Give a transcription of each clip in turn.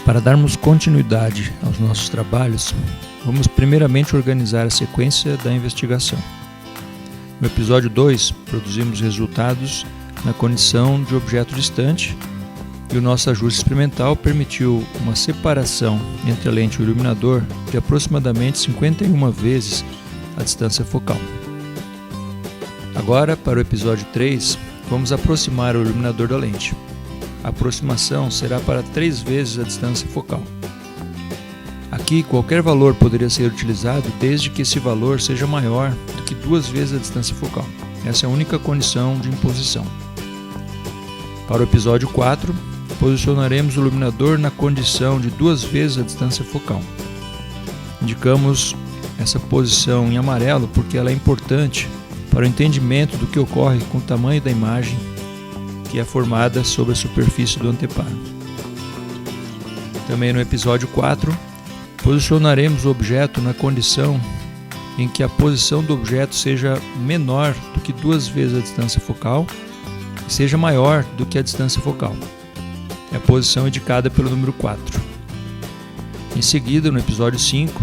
Para darmos continuidade aos nossos trabalhos, vamos primeiramente organizar a sequência da investigação. No episódio 2, produzimos resultados na condição de objeto distante e o nosso ajuste experimental permitiu uma separação entre a lente e o iluminador de aproximadamente 51 vezes a distância focal. Agora, para o episódio 3, vamos aproximar o iluminador da lente. A aproximação será para 3 vezes a distância focal. Aqui, qualquer valor poderia ser utilizado desde que esse valor seja maior do que 2 vezes a distância focal. Essa é a única condição de imposição. Para o episódio 4, posicionaremos o iluminador na condição de 2 vezes a distância focal. Indicamos essa posição em amarelo porque ela é importante para o entendimento do que ocorre com o tamanho da imagem que é formada sobre a superfície do anteparo. Também no episódio 4, posicionaremos o objeto na condição em que a posição do objeto seja menor do que 2 vezes a distância focal e seja maior do que a distância focal. É a posição indicada pelo número 4. Em seguida, no episódio 5,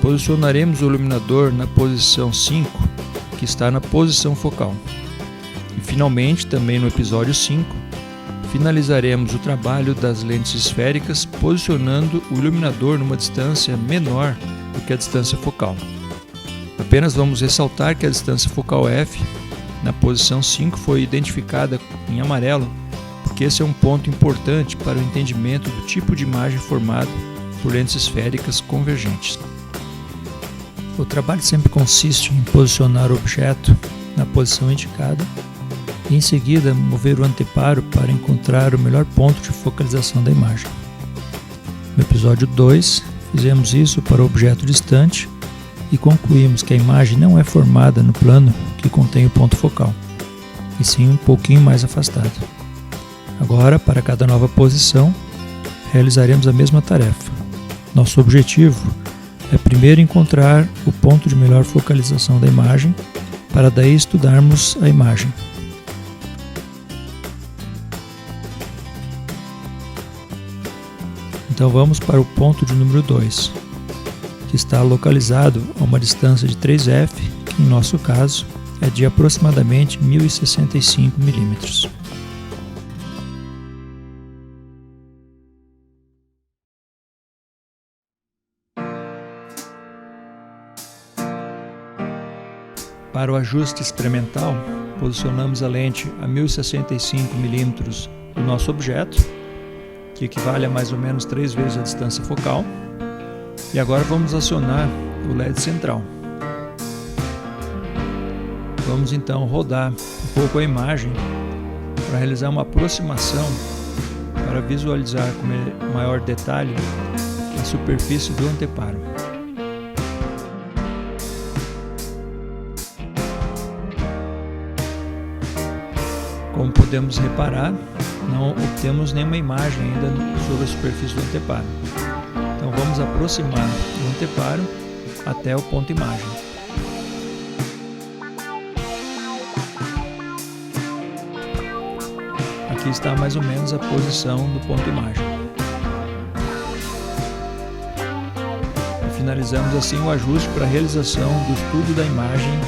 posicionaremos o iluminador na posição 5, que está na posição focal. E finalmente, também no episódio 5, finalizaremos o trabalho das lentes esféricas posicionando o iluminador numa distância menor do que a distância focal. Apenas vamos ressaltar que a distância focal F, na posição 5, foi identificada em amarelo, porque esse é um ponto importante para o entendimento do tipo de imagem formado por lentes esféricas convergentes. O trabalho sempre consiste em posicionar o objeto na posição indicada e em seguida mover o anteparo para encontrar o melhor ponto de focalização da imagem. No episódio 2, fizemos isso para o objeto distante e concluímos que a imagem não é formada no plano que contém o ponto focal, e sim um pouquinho mais afastado. Agora, para cada nova posição, realizaremos a mesma tarefa. Nosso objetivo é primeiro encontrar o ponto de melhor focalização da imagem, para daí estudarmos a imagem. Então vamos para o ponto de número 2, que está localizado a uma distância de 3F, que em nosso caso é de aproximadamente 1065 mm. Para o ajuste experimental, posicionamos a lente a 1065 mm do nosso objeto, que equivale a mais ou menos 3 vezes a distância focal. E agora vamos acionar o LED central. Vamos então rodar um pouco a imagem para realizar uma aproximação para visualizar com maior detalhe a superfície do anteparo. Como podemos reparar, não obtemos nenhuma imagem ainda sobre a superfície do anteparo. Então vamos aproximar o anteparo até o ponto imagem. Aqui está mais ou menos a posição do ponto imagem. E finalizamos assim o ajuste para a realização do estudo da imagem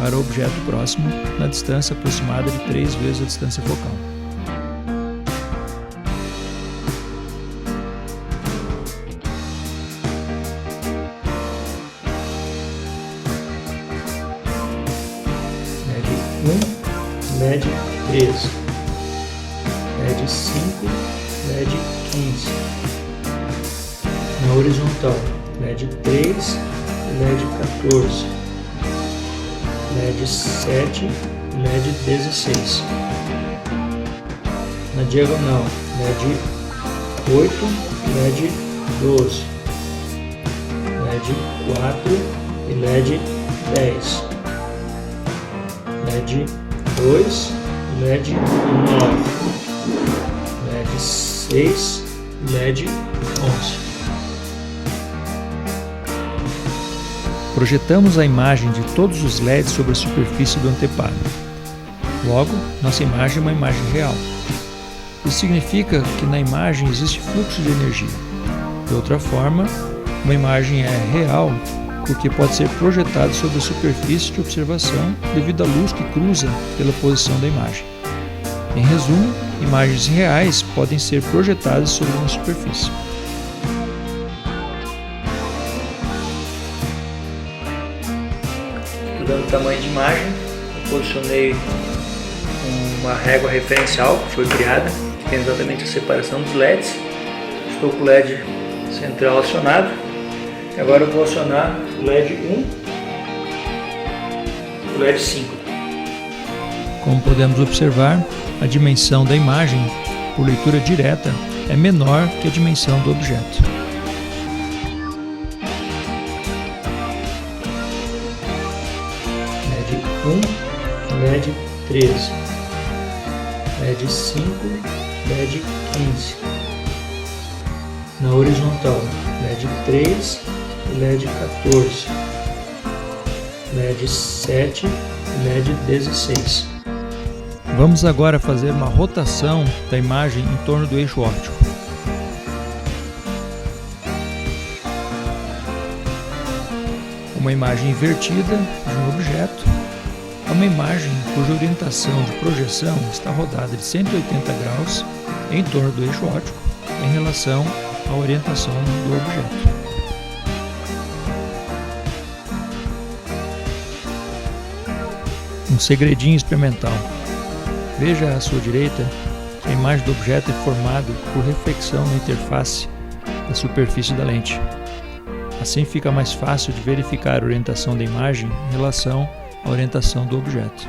para o objeto próximo na distância aproximada de 3 vezes a distância focal. LED 13, LED 5, LED 15. Na horizontal, LED 3, LED 14, LED 7, LED 16. Na diagonal, LED 8, LED 12, LED 4 e LED 10. LED 2, LED 9, LED 6, LED 11. Projetamos a imagem de todos os LEDs sobre a superfície do anteparo. Logo, nossa imagem é uma imagem real. Isso significa que na imagem existe fluxo de energia. De outra forma, uma imagem é real porque pode ser projetada sobre a superfície de observação devido à luz que cruza pela posição da imagem. Em resumo, imagens reais podem ser projetadas sobre uma superfície. Estudando o tamanho de imagem, eu posicionei uma régua referencial que foi criada, que tem exatamente a separação dos LEDs. Estou com o LED central acionado. Agora eu vou acionar o LED 1 e o LED 5. Como podemos observar, a dimensão da imagem, por leitura direta, é menor que a dimensão do objeto. LED 1, LED 13, LED 5, LED 15. Na horizontal, LED 3 e LED 14, LED 7 e LED 16. Vamos agora fazer uma rotação da imagem em torno do eixo óptico. Uma imagem invertida de um objeto é uma imagem cuja orientação de projeção está rodada de 180 graus em torno do eixo óptico em relação à orientação do objeto. Um segredinho experimental. Veja à sua direita que a imagem do objeto é formada por reflexão na interface da superfície da lente. Assim fica mais fácil de verificar a orientação da imagem em relação à orientação do objeto.